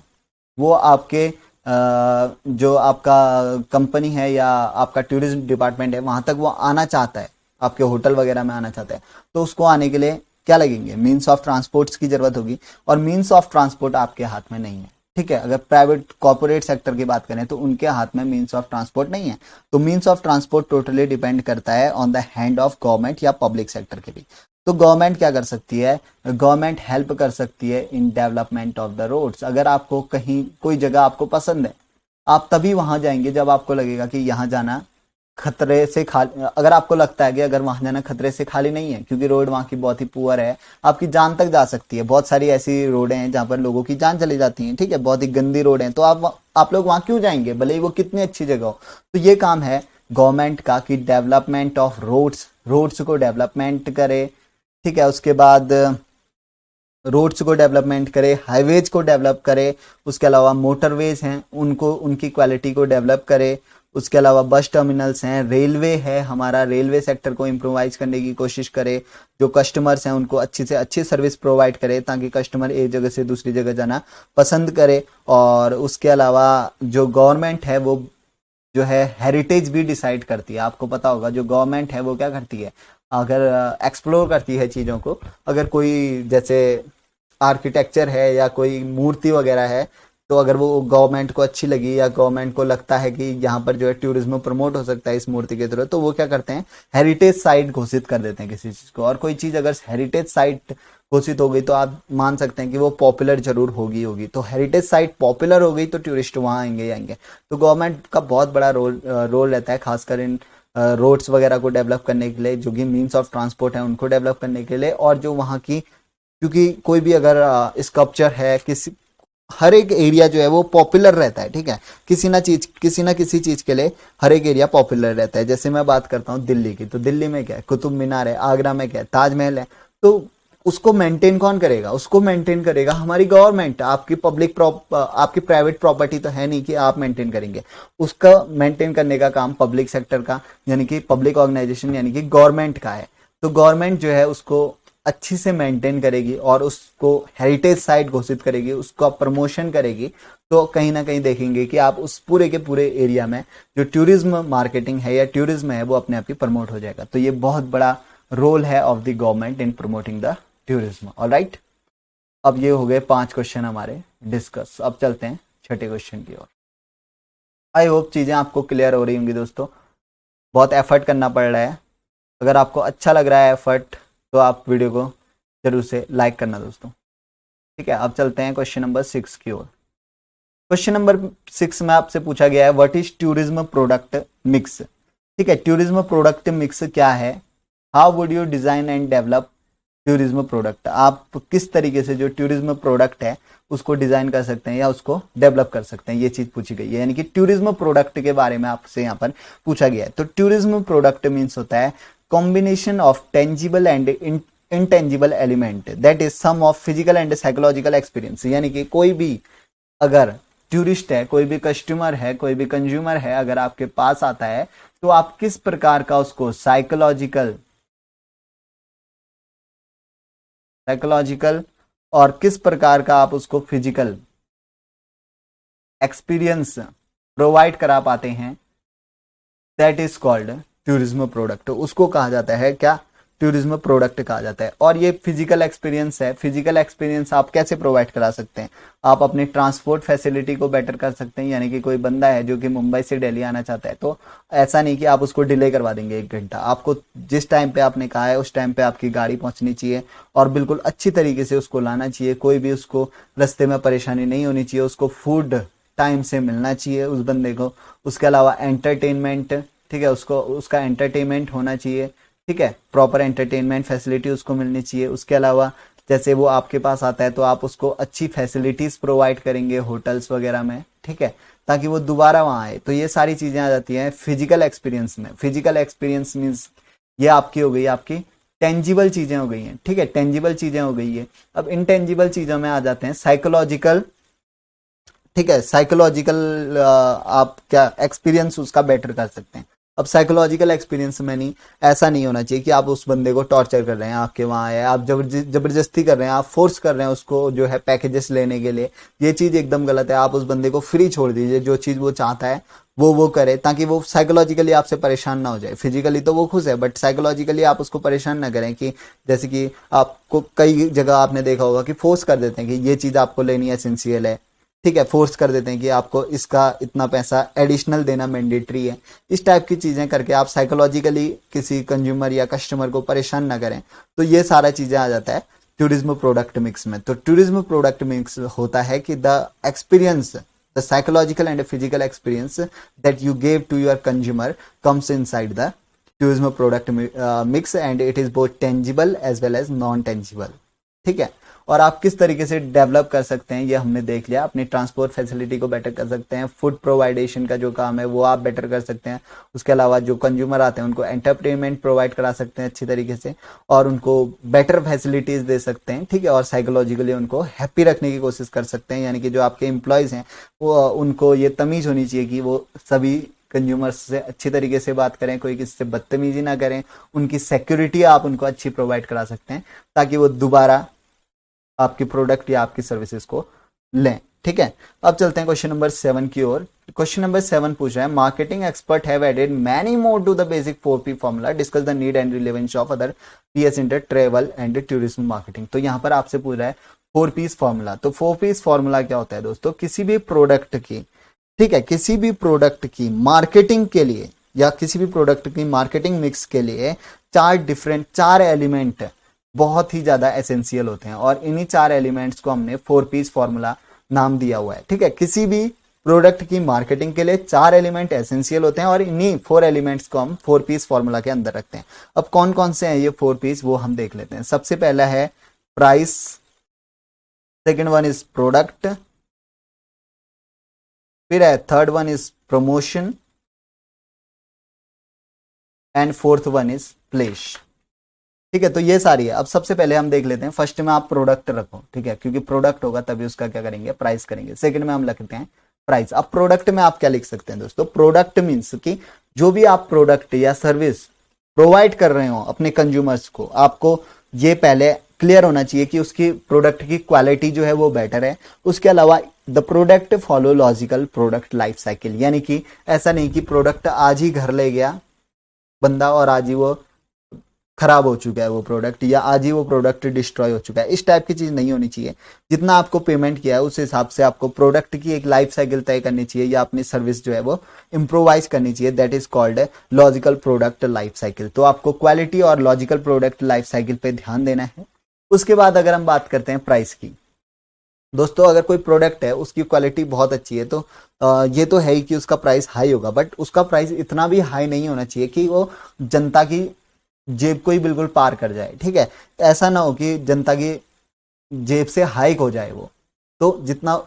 वो आपके जो आपका कंपनी है या आपका टूरिज्म डिपार्टमेंट है, वहां तक वो आना चाहता है, आपके होटल वगैरह में आना चाहता है, तो उसको आने के लिए क्या लगेंगे? मीन्स ऑफ ट्रांसपोर्ट्स की जरूरत होगी। और मीन्स ऑफ ट्रांसपोर्ट आपके हाथ में नहीं है, ठीक है। अगर प्राइवेट कॉर्पोरेट सेक्टर की बात करें तो उनके हाथ में मीन्स ऑफ ट्रांसपोर्ट नहीं है। तो means of transport totally depend करता है on the hand of government या पब्लिक सेक्टर के भी। तो गवर्नमेंट क्या कर सकती है? गवर्नमेंट हेल्प कर सकती है in development of the roads. अगर आपको कहीं कोई जगह आपको पसंद है, आप तभी वहां जाएंगे जब आपको लगेगा कि यहाँ जाना खतरे से खाली, अगर आपको लगता है कि अगर वहां जाना खतरे से खाली नहीं है, क्योंकि रोड वहां की बहुत ही पुअर है, आपकी जान तक जा सकती है। बहुत सारी ऐसी रोडें हैं जहां पर लोगों की जान चली जाती है, ठीक है, बहुत ही गंदी रोड है, तो आप लोग वहां क्यों जाएंगे, भले ही वो कितनी अच्छी जगह हो। तो ये काम है गवर्नमेंट का कि डेवलपमेंट ऑफ रोड्स को डेवलपमेंट करे, ठीक है। उसके बाद रोड्स को डेवलपमेंट करे, हाईवेज को डेवलप करे, उसके अलावा मोटरवेज हैं उनको, उनकी क्वालिटी को डेवलप करे। उसके अलावा बस टर्मिनल्स हैं, रेलवे है हमारा, रेलवे सेक्टर को इम्प्रोवाइज करने की कोशिश करे। जो कस्टमर्स हैं उनको अच्छी से अच्छी सर्विस प्रोवाइड करे ताकि कस्टमर एक जगह से दूसरी जगह जाना पसंद करे। और उसके अलावा जो गवर्नमेंट है वो जो है हेरिटेज भी डिसाइड करती है। आपको पता होगा जो गवर्नमेंट है वो क्या करती है, अगर एक्सप्लोर करती है चीज़ों को। अगर कोई जैसे आर्किटेक्चर है या कोई मूर्ति वगैरह है, तो अगर वो गवर्नमेंट को अच्छी लगी या गवर्नमेंट को लगता है कि यहाँ पर जो है टूरिज्म प्रमोट हो सकता है इस मूर्ति के थ्रू, तो वो क्या करते हैं, हेरिटेज साइट घोषित कर देते हैं किसी चीज़ को। और कोई चीज़ अगर हेरिटेज साइट घोषित हो गई तो आप मान सकते हैं कि वो पॉपुलर जरूर होगी। तो हेरिटेज साइट पॉपुलर हो गई तो टूरिस्ट वहाँ आएंगे। तो गवर्नमेंट का बहुत बड़ा रोल रहता है, खासकर इन रोड्स वगैरह को डेवलप करने के लिए, जो कि मीन्स ऑफ ट्रांसपोर्ट है उनको डेवलप करने के लिए। और जो वहाँ की, क्योंकि कोई भी अगर स्कल्पचर है, किसी हर एक एरिया जो है वो पॉपुलर रहता है, ठीक है, किसी ना किसी चीज के लिए हर एक एरिया पॉपुलर रहता है। जैसे मैं बात करता हूँ दिल्ली की, तो दिल्ली में क्या है, कुतुब मीनार है, आगरा में क्या है, ताजमहल है। तो उसको मेंटेन कौन करेगा? उसको मेंटेन करेगा हमारी गवर्नमेंट। आपकी प्राइवेट प्रॉपर्टी तो है नहीं कि आप मेंटेन करेंगे, उसका मेंटेन करने का काम पब्लिक सेक्टर का यानी कि पब्लिक ऑर्गेनाइजेशन यानी कि गवर्नमेंट का है। तो गवर्नमेंट जो है उसको अच्छी से मेंटेन करेगी और उसको हेरिटेज साइट घोषित करेगी, उसका प्रमोशन करेगी। तो कहीं ना कहीं देखेंगे कि आप उस पूरे के पूरे एरिया में जो टूरिज्म मार्केटिंग है या टूरिज्म है वो अपने आप ही प्रमोट हो जाएगा। तो ये बहुत बड़ा रोल है of the government in promoting the tourism. Alright, अब ये हो गए 5 क्वेश्चन हमारे डिस्कस। अब चलते हैं छठे क्वेश्चन की ओर। आई होप चीजें आपको क्लियर हो रही होंगी दोस्तों। बहुत एफर्ट करना पड़ रहा है, अगर आपको अच्छा लग रहा है एफर्ट तो आप वीडियो को जरूर से लाइक करना दोस्तों, ठीक है। अब चलते हैं क्वेश्चन नंबर 6 की ओर। क्वेश्चन नंबर 6 में आपसे पूछा गया है what is tourism product mix, ठीक है। टूरिज्म प्रोडक्ट मिक्स क्या है? How would you design and develop tourism product, आप किस तरीके से जो टूरिज्म प्रोडक्ट है उसको डिजाइन कर सकते हैं या उसको डेवलप कर सकते हैं, ये चीज पूछी गई है। यानी कि टूरिज्म प्रोडक्ट के बारे में आपसे यहाँ पर पूछा गया है। तो टूरिज्म प्रोडक्ट मीन्स होता है combination of tangible and intangible element that is sum of physical and psychological experience. यानी कि कोई भी अगर टूरिस्ट है, कोई भी कस्टमर है, कोई भी कंज्यूमर है, अगर आपके पास आता है तो आप किस प्रकार का उसको साइकोलॉजिकल और किस प्रकार का आप उसको फिजिकल एक्सपीरियंस प्रोवाइड करा पाते हैं, that is called tourism product. उसको कहा जाता है क्या? टूरिज्म प्रोडक्ट कहा जाता है। और ये फिजिकल एक्सपीरियंस है। फिजिकल एक्सपीरियंस आप कैसे प्रोवाइड करा सकते हैं? आप अपनी ट्रांसपोर्ट फैसिलिटी को बेटर कर सकते हैं। यानी कि कोई बंदा है जो कि मुंबई से दिल्ली आना चाहता है, तो ऐसा नहीं कि आप उसको डिले करवा देंगे 1 घंटा। आपको जिस टाइम पे आपने कहा है उस टाइम पे आपकी गाड़ी पहुंचनी चाहिए और बिल्कुल अच्छी तरीके से उसको लाना चाहिए। कोई भी उसको रास्ते में परेशानी नहीं होनी चाहिए। उसको फूड टाइम से मिलना चाहिए उस बंदे को। उसके अलावा एंटरटेनमेंट, ठीक है, उसको उसका एंटरटेनमेंट होना चाहिए, ठीक है, प्रॉपर एंटरटेनमेंट फैसिलिटी उसको मिलनी चाहिए। उसके अलावा जैसे वो आपके पास आता है तो आप उसको अच्छी फैसिलिटीज प्रोवाइड करेंगे होटल्स वगैरह में, ठीक है, ताकि वो दोबारा वहां आए। तो ये सारी चीजें आ जाती हैं फिजिकल एक्सपीरियंस में। फिजिकल एक्सपीरियंस मीन्स ये आपकी हो गई, आपकी टेंजिबल चीजें हो गई हैं, ठीक है, टेंजिबल चीजें हो गई है। अब इनटेंजिबल चीजों में आ जाते हैं साइकोलॉजिकल, ठीक है, साइकोलॉजिकल आप क्या एक्सपीरियंस उसका बेटर कर सकते हैं। अब साइकोलॉजिकल एक्सपीरियंस में नहीं, ऐसा नहीं होना चाहिए कि आप उस बंदे को टॉर्चर कर रहे हैं, आपके वहां आए, आप जबरदस्ती कर रहे हैं, आप फोर्स कर रहे हैं उसको जो है पैकेजेस लेने के लिए। ये चीज एकदम गलत है। आप उस बंदे को फ्री छोड़ दीजिए, जो चीज वो चाहता है वो करे, ताकि वो साइकोलॉजिकली आपसे परेशान ना हो जाए। फिजिकली तो वो खुश है बट साइकोलॉजिकली आप उसको परेशान ना करें। कि जैसे कि आपको कई जगह आपने देखा होगा कि फोर्स कर देते हैं कि ये चीज आपको लेनी है, एसेंशियल है, ठीक है, फोर्स कर देते हैं कि आपको इसका इतना पैसा एडिशनल देना मैंडेटरी है। इस टाइप की चीजें करके आप साइकोलॉजिकली किसी कंज्यूमर या कस्टमर को परेशान ना करें। तो ये सारा चीजें आ जाता है टूरिज्म प्रोडक्ट मिक्स में। तो टूरिज्म प्रोडक्ट मिक्स होता है कि the experience, the psychological and physical experience that you gave to your consumer comes inside the tourism product mix and it is both tangible as well as non tangible, ठीक है। और आप किस तरीके से डेवलप कर सकते हैं ये हमने देख लिया। अपनी ट्रांसपोर्ट फैसिलिटी को बेटर कर सकते हैं, फूड प्रोवाइडेशन का जो काम है वो आप बेटर कर सकते हैं। उसके अलावा जो कंज्यूमर आते हैं उनको एंटरटेनमेंट प्रोवाइड करा सकते हैं अच्छी तरीके से और उनको बेटर फैसिलिटीज दे सकते हैं, ठीक है, और साइकोलॉजिकली उनको हैप्पी रखने की कोशिश कर सकते हैं। यानी कि जो आपके एम्प्लॉयज हैं वो उनको ये तमीज होनी चाहिए कि वो सभी कंज्यूमर्स से अच्छी तरीके से बात करें, कोई किसी से बदतमीजी ना करें। उनकी सिक्योरिटी आप उनको अच्छी प्रोवाइड करा सकते हैं ताकि वो दोबारा आपकी प्रोडक्ट या आपकी सर्विसेज को लें, ठीक है। अब चलते हैं क्वेश्चन नंबर 7 की ओर। क्वेश्चन नंबर 7 पूछ रहा है marketing expert have added many more to the basic 4P formula, discuss the need and relevance of other PS in travel and tourism marketing. तो यहाँ पर आपसे पूछ रहा है 4Ps फॉर्मूला। तो 4Ps फॉर्मूला क्या होता है दोस्तों? किसी भी प्रोडक्ट की, ठीक है, किसी भी प्रोडक्ट की मार्केटिंग के लिए या किसी भी प्रोडक्ट की मार्केटिंग मिक्स के लिए चार एलिमेंट बहुत ही ज्यादा एसेंशियल होते हैं और इन्हीं 4 एलिमेंट्स को हमने 4Ps फॉर्मूला नाम दिया हुआ है, ठीक है। किसी भी प्रोडक्ट की मार्केटिंग के लिए 4 एलिमेंट एसेंशियल होते हैं और इन्हीं 4 एलिमेंट्स को हम 4Ps फॉर्मूला के अंदर रखते हैं। अब कौन कौन से हैं ये 4Ps वो हम देख लेते हैं। सबसे पहला है price, second one is product, फिर है third one is promotion and fourth one is place, ठीक है। तो ये सारी है। अब सबसे पहले हम देख लेते हैं, फर्स्ट में आप प्रोडक्ट रखो, ठीक है, क्योंकि प्रोडक्ट होगा तभी उसका क्या करेंगे, प्राइस करेंगे। सेकंड में हम लिखते हैं प्राइस। अब प्रोडक्ट में आप क्या लिख सकते हैं दोस्तों? प्रोडक्ट मीन्स कि जो भी आप प्रोडक्ट या सर्विस प्रोवाइड कर रहे हो अपने कंज्यूमर्स को, आपको ये पहले क्लियर होना चाहिए कि उसकी प्रोडक्ट की क्वालिटी जो है वो बेटर है। उसके अलावा the product follow logical product life cycle, यानी कि ऐसा नहीं कि प्रोडक्ट आज ही घर ले गया बंदा और आज ही वो खराब हो चुका है वो प्रोडक्ट, या आज ही वो प्रोडक्ट डिस्ट्रॉय हो चुका है। इस टाइप की चीज नहीं होनी चाहिए। जितना आपको पेमेंट किया है उस हिसाब से आपको प्रोडक्ट की एक लाइफ साइकिल तय करनी चाहिए या अपनी सर्विस जो है वो इंप्रोवाइज करनी चाहिए। That is called logical product life cycle. तो आपको क्वालिटी और लॉजिकल प्रोडक्ट लाइफ साइकिल पे ध्यान देना है। उसके बाद अगर हम बात करते हैं प्राइस की, दोस्तों अगर कोई प्रोडक्ट है उसकी क्वालिटी बहुत अच्छी है तो ये तो है ही कि उसका प्राइस हाई होगा, बट उसका प्राइस इतना भी हाई नहीं होना चाहिए कि वो जनता की जेब को ही बिल्कुल पार कर जाए। ठीक है, ऐसा ना हो कि जनता की जेब से हाइक हो जाए वो। तो जितना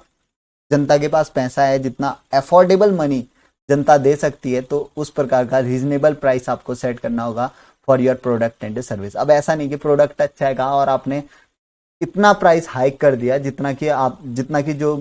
जनता के पास पैसा है, जितना अफोर्डेबल मनी जनता दे सकती है, तो उस प्रकार का रीजनेबल प्राइस आपको सेट करना होगा for your product and service. अब ऐसा नहीं कि प्रोडक्ट अच्छा है कहा और आपने इतना प्राइस हाइक कर दिया जितना कि जो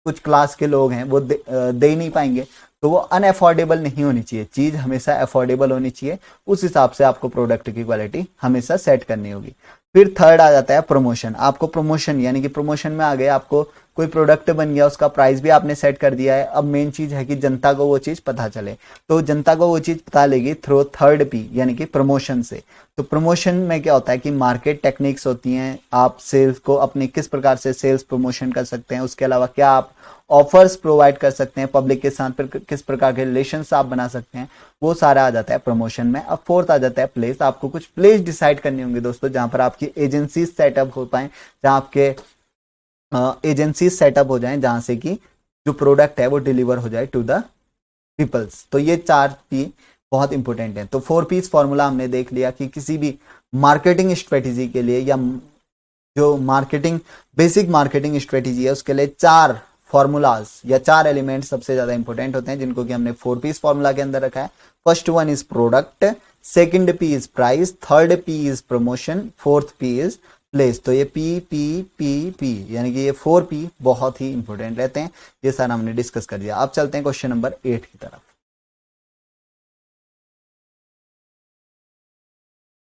कुछ क्लास के लोग हैं वो दे ही नहीं पाएंगे। तो वो अनअफोर्डेबल नहीं होनी चाहिए, चीज हमेशा अफोर्डेबल होनी चाहिए। उस हिसाब से आपको प्रोडक्ट की क्वालिटी हमेशा सेट करनी होगी। फिर थर्ड आ जाता है प्रमोशन। आपको प्रमोशन यानी कि प्रमोशन में आ गए, आपको कोई प्रोडक्ट बन गया, उसका प्राइस भी आपने सेट कर दिया है। अब मेन चीज है कि जनता को वो चीज पता चले। तो जनता को वो चीज पता लेगी थ्रू थर्ड पी यानी कि प्रमोशन से। तो प्रमोशन में क्या होता है कि मार्केट टेक्निक्स होती हैं, आप सेल्स को अपने किस प्रकार से सेल्स प्रमोशन कर सकते हैं, उसके अलावा क्या आप ऑफर्स प्रोवाइड कर सकते हैं पब्लिक के साथ, फिर किस प्रकार के रिलेशंस आप बना सकते हैं, वो सारा आ जाता है प्रमोशन में। अब फोर्थ आ जाता है प्लेस। आपको कुछ प्लेस डिसाइड करनी होंगी दोस्तों, जहां पर आपकी एजेंसी सेटअप हो पाए, जहां आपके एजेंसी सेटअप हो जाए, जहां से कि जो प्रोडक्ट है वो डिलीवर हो जाए टू द पीपल्स। तो ये 4 पी बहुत इंपॉर्टेंट है। तो 4 पीस फॉर्मूला हमने देख लिया कि किसी भी मार्केटिंग स्ट्रेटेजी के लिए, या जो मार्केटिंग बेसिक मार्केटिंग स्ट्रेटेजी है उसके लिए 4 फॉर्मूलाज या 4 एलिमेंट सबसे ज्यादा इंपॉर्टेंट होते हैं, जिनको कि हमने 4 पीस फॉर्मूला के अंदर रखा है। First one is product, second P is price, third P is promotion, fourth P is place. तो ये पी पी पी पी यानी कि ये 4 पी बहुत ही इंपॉर्टेंट रहते हैं। ये सारा हमने डिस्कस कर दिया। अब चलते हैं क्वेश्चन नंबर 8 की तरफ।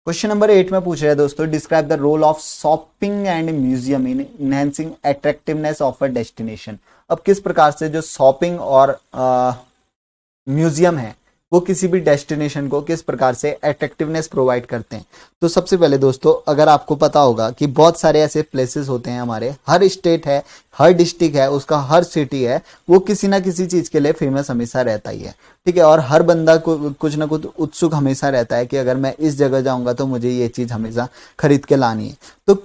क्वेश्चन नंबर 8 में पूछ रहे हैं दोस्तों, describe the role of shopping and museum in enhancing attractiveness of a destination. अब किस प्रकार से जो शॉपिंग और म्यूजियम है वो किसी भी डेस्टिनेशन को किस प्रकार से अट्रैक्टिवनेस प्रोवाइड करते हैं। तो सबसे पहले दोस्तों, अगर आपको पता होगा कि बहुत सारे ऐसे प्लेसेस होते हैं हमारे, हर स्टेट है, हर डिस्ट्रिक्ट है, उसका हर सिटी है, वो किसी ना किसी चीज के लिए फेमस हमेशा रहता ही है। ठीक है, और हर बंदा को कुछ ना कुछ उत्सुक हमेशा रहता है कि अगर मैं इस जगह जाऊंगा तो मुझे ये चीज हमेशा खरीद के लानी है। तो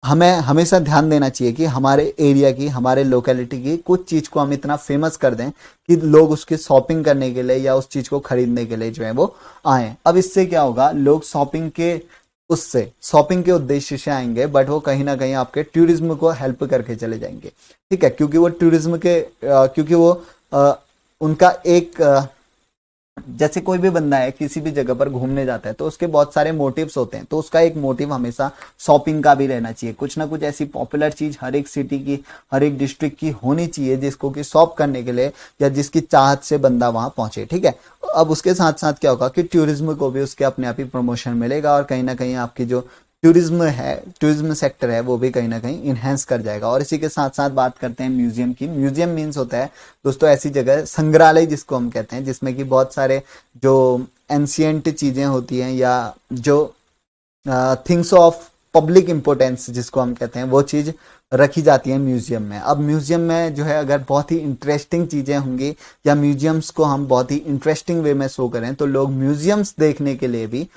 हमें हमेशा ध्यान देना चाहिए कि हमारे एरिया की, हमारे लोकेलिटी की कुछ चीज को हम इतना फेमस कर दें कि लोग उसकी शॉपिंग करने के लिए या उस चीज को खरीदने के लिए जो है वो आए। अब इससे क्या होगा, लोग शॉपिंग के उद्देश्य से आएंगे, बट वो कहीं ना कहीं आपके टूरिज्म को हेल्प करके चले जाएंगे। ठीक है, क्योंकि वो टूरिज्म के क्योंकि वो उनका एक जैसे कोई भी बंदा है किसी भी जगह पर घूमने जाता है तो उसके बहुत सारे मोटिव्स होते हैं। तो उसका एक मोटिव हमेशा शॉपिंग का भी रहना चाहिए। कुछ ना कुछ ऐसी पॉपुलर चीज हर एक सिटी की, हर एक डिस्ट्रिक्ट की होनी चाहिए जिसको कि शॉप करने के लिए या जिसकी चाहत से बंदा वहां पहुंचे। ठीक है, अब उसके साथ साथ क्या होगा कि टूरिज्म को भी उसके अपने आप ही प्रमोशन मिलेगा और कहीं ना कहीं आपकी जो टूरिज्म सेक्टर है वो भी कहीं ना कहीं इनहेंस कर जाएगा। और इसी के साथ साथ बात करते हैं म्यूजियम की। म्यूजियम मीन्स होता है दोस्तों ऐसी जगह, संग्रहालय जिसको हम कहते हैं, जिसमें कि बहुत सारे जो एंशियंट चीजें होती हैं या जो थिंग्स ऑफ पब्लिक इंपोर्टेंस जिसको हम कहते हैं, वो चीज रखी जाती है म्यूजियम में। अब म्यूजियम में जो है अगर बहुत ही इंटरेस्टिंग चीजें होंगी या म्यूजियम्स को हम बहुत ही इंटरेस्टिंग वे में शो करें तो लोग म्यूजियम्स देखने के लिए भी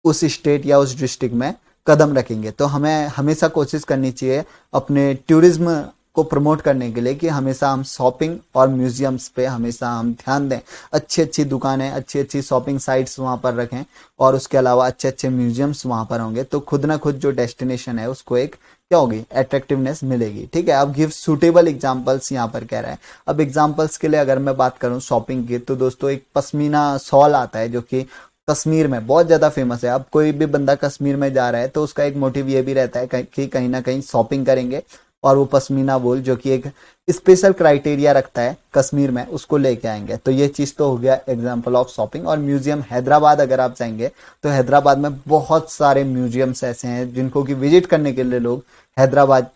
उस स्टेट या उस डिस्ट्रिक्ट में कदम रखेंगे। तो हमें हमेशा कोशिश करनी चाहिए अपने टूरिज्म को प्रमोट करने के लिए कि हमेशा हम शॉपिंग और म्यूजियम्स पे हमेशा हम ध्यान दें। अच्छी अच्छी दुकानें, अच्छी अच्छी शॉपिंग साइट्स वहां पर रखें और उसके अलावा अच्छे अच्छे म्यूजियम्स वहां पर होंगे तो खुद ना खुद जो डेस्टिनेशन है उसको एक क्या होगी, अट्रैक्टिवनेस मिलेगी। ठीक है, अब गिव सुटेबल एग्जांपल्स यहाँ पर कह रहा है। अब एग्जांपल्स के लिए अगर मैं बात करूं शॉपिंग की तो दोस्तों एक पश्मीना शॉल आता है जो कि कश्मीर में बहुत ज्यादा फेमस है। अब कोई भी बंदा कश्मीर में जा रहा है तो उसका एक मोटिव ये भी रहता है कि कहीं ना कहीं शॉपिंग करेंगे और वो पश्मीना वूल जो कि एक स्पेशल क्राइटेरिया रखता है कश्मीर में, उसको लेके आएंगे। तो ये चीज तो हो गया एग्जांपल ऑफ शॉपिंग। और म्यूजियम, हैदराबाद अगर आप जाएंगे तो हैदराबाद में बहुत सारे म्यूजियम्स ऐसे हैं जिनको कि विजिट करने के लिए लोग हैदराबाद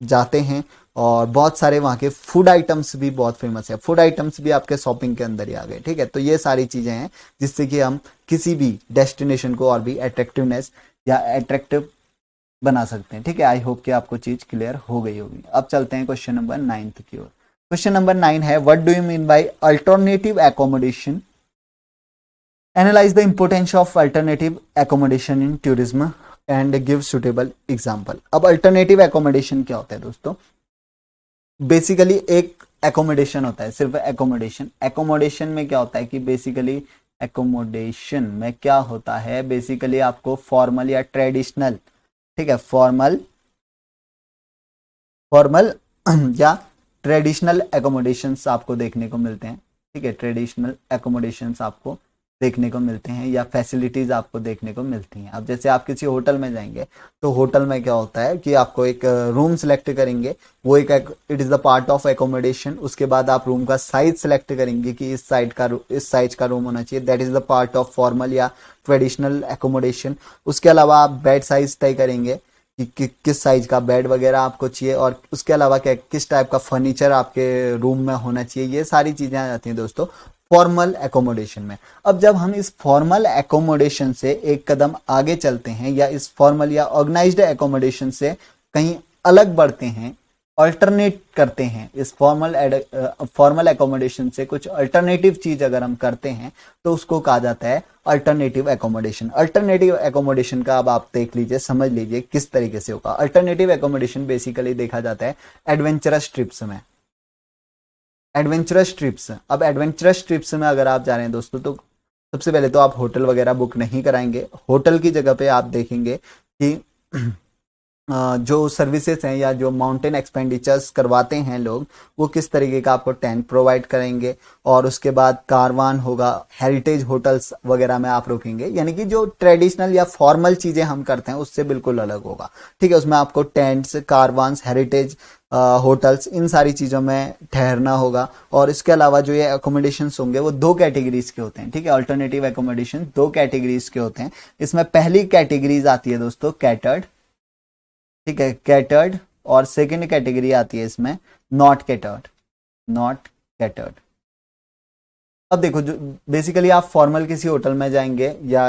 जाते हैं और बहुत सारे वहाँ के फूड आइटम्स भी बहुत फेमस है। फूड आइटम्स भी आपके शॉपिंग के अंदर ही आ गए। ठीक है, तो ये सारी चीजें हैं जिससे कि हम किसी भी डेस्टिनेशन को और भी अट्रैक्टिवनेस या अट्रैक्टिव बना सकते हैं। ठीक है, आई होप कि आपको चीज क्लियर हो गई होगी। अब चलते हैं क्वेश्चन नंबर 9 की ओर। क्वेश्चन नंबर 9 है, what do you mean by alternative accommodation, analyse the importance of alternative accommodation in tourism and give suitable example. अब अल्टरनेटिव एकोमोडेशन क्या होता है दोस्तों, बेसिकली एक एकोमोडेशन होता है, सिर्फ एकोमोडेशन। एकोमोडेशन में क्या होता है कि बेसिकली एकोमोडेशन में क्या होता है, बेसिकली आपको फॉर्मल या ट्रेडिशनल, ठीक है, फॉर्मल फॉर्मल या ट्रेडिशनल एकोमोडेशंस आपको देखने को मिलते हैं। ठीक है, ट्रेडिशनल एकोमोडेशंस आपको देखने को मिलते हैं या फैसिलिटीज आपको देखने को मिलती हैं। अब जैसे आप किसी होटल में जाएंगे तो होटल में क्या होता है कि आपको एक रूम सेलेक्ट करेंगे, वो एक it is the part of accommodation. उसके बाद आप रूम का साइज सेलेक्ट करेंगे कि इस साइज का रूम होना चाहिए, that is the part of formal या ट्रेडिशनल एकोमोडेशन। उसके अलावा आप बेड साइज तय करेंगे कि किस साइज का बेड वगैरह आपको चाहिए, और उसके अलावा क्या किस टाइप का फर्नीचर आपके रूम में होना चाहिए, ये सारी चीजें आ जाती हैं दोस्तों फॉर्मल एकोमोडेशन में। अब जब हम इस फॉर्मल एकोमोडेशन से एक कदम आगे चलते हैं या इस फॉर्मल या ऑर्गेनाइज्ड एकोमोडेशन से कहीं अलग बढ़ते हैं, अल्टरनेट करते हैं, इस फॉर्मल एकोमोडेशन से कुछ अल्टरनेटिव चीज अगर हम करते हैं तो उसको कहा जाता है अल्टरनेटिव एकोमोडेशन। अल्टरनेटिव एकोमोडेशन का अब आप देख लीजिए, समझ लीजिए किस तरीके से होगा। अल्टरनेटिव एकोमोडेशन बेसिकली देखा जाता है एडवेंचरस ट्रिप्स में। एडवेंचरस ट्रिप्स, अब एडवेंचरस ट्रिप्स में अगर आप जा रहे हैं दोस्तों तो सबसे पहले तो आप होटल वगैरह बुक नहीं कराएंगे। होटल की जगह पे आप देखेंगे कि जो सर्विसेज हैं या जो माउंटेन एक्सपेंडिचर्स करवाते हैं लोग, वो किस तरीके का आपको टेंट प्रोवाइड करेंगे, और उसके बाद कारवान होगा, हेरिटेज होटल्स वगैरह में आप रुकेंगे। यानी कि जो ट्रेडिशनल या फॉर्मल चीजें हम करते हैं उससे बिल्कुल अलग होगा। ठीक है, उसमें आपको टेंट्स, कारवान्स, हेरिटेज होटल्स, इन सारी चीजों में ठहरना होगा। और इसके अलावा जो ये अकोमोडेशन होंगे वो दो कैटेगरीज के होते हैं। ठीक है, अल्टरनेटिव एकोमोडेशन दो कैटेगरीज के होते हैं। इसमें पहली कैटेगरीज आती है दोस्तों कैटर्ड, ठीक है, कैटर्ड, और सेकंड कैटेगरी आती है इसमें नॉट कैटर्ड, नॉट कैटर्ड। अब देखो, जो बेसिकली आप फॉर्मल किसी होटल में जाएंगे या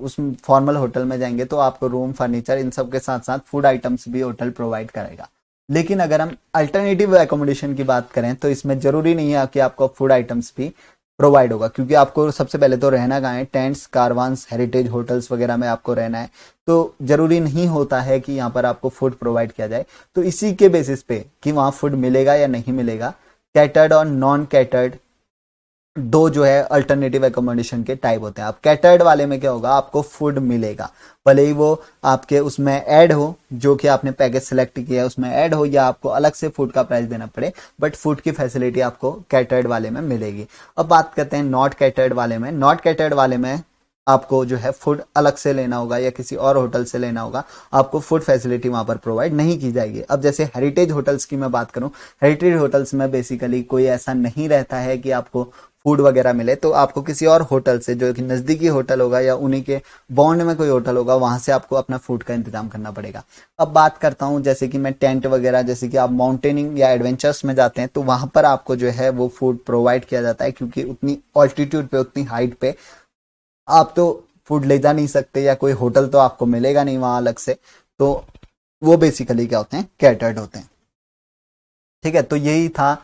उस फॉर्मल होटल में जाएंगे तो आपको रूम, फर्नीचर, इन सब के साथ साथ फूड आइटम्स भी होटल प्रोवाइड करेगा। लेकिन अगर हम अल्टरनेटिव एकोमोडेशन की बात करें तो इसमें जरूरी नहीं है कि आपको फूड आइटम्स भी प्रोवाइड होगा, क्योंकि आपको सबसे पहले तो रहना कहाँ है, टेंट्स, कारवान्स, हेरिटेज होटल्स वगैरह में आपको रहना है, तो जरूरी नहीं होता है कि यहाँ पर आपको फूड प्रोवाइड किया जाए। तो इसी के बेसिस पे कि वहां फूड मिलेगा या नहीं मिलेगा, कैटर्ड और नॉन कैटर्ड दो जो है अल्टरनेटिव एकोमोडेशन के टाइप होते हैं। अब कैटर्ड वाले में क्या होगा, आपको फूड मिलेगा, भले ही वो आपके उसमें ऐड हो, जो कि आपने पैकेज सेलेक्ट किया है उसमें ऐड हो, या आपको अलग से फूड का प्राइस देना पड़े, बट फूड की फैसिलिटी आपको कैटर्ड वाले में मिलेगी। अब बात करते हैं नॉट कैटर्ड वाले में। नॉट कैटर्ड वाले में आपको जो है फूड अलग से लेना होगा या किसी और होटल से लेना होगा, आपको फूड फैसिलिटी वहां पर प्रोवाइड नहीं की जाएगी। अब जैसे हेरिटेज होटल्स की मैं बात करूं, हेरिटेज होटल्स में बेसिकली कोई ऐसा नहीं रहता है कि आपको फूड वगैरह मिले, तो आपको किसी और होटल से, जो कि नजदीकी होटल होगा या उन्हीं के बॉन्ड में कोई होटल होगा, वहां से आपको अपना फूड का इंतजाम करना पड़ेगा। अब बात करता हूं जैसे कि मैं टेंट वगैरह, जैसे कि आप माउंटेनिंग या एडवेंचर्स में जाते हैं तो वहां पर आपको जो है वो फूड प्रोवाइड किया जाता है, क्योंकि उतनी ऑल्टीट्यूड पे, उतनी हाइट पे आप तो फूड ले जा नहीं सकते, या कोई होटल तो आपको मिलेगा नहीं वहां अलग से, तो वो बेसिकली क्या होते हैं, कैटर्ड होते हैं। ठीक है, तो यही था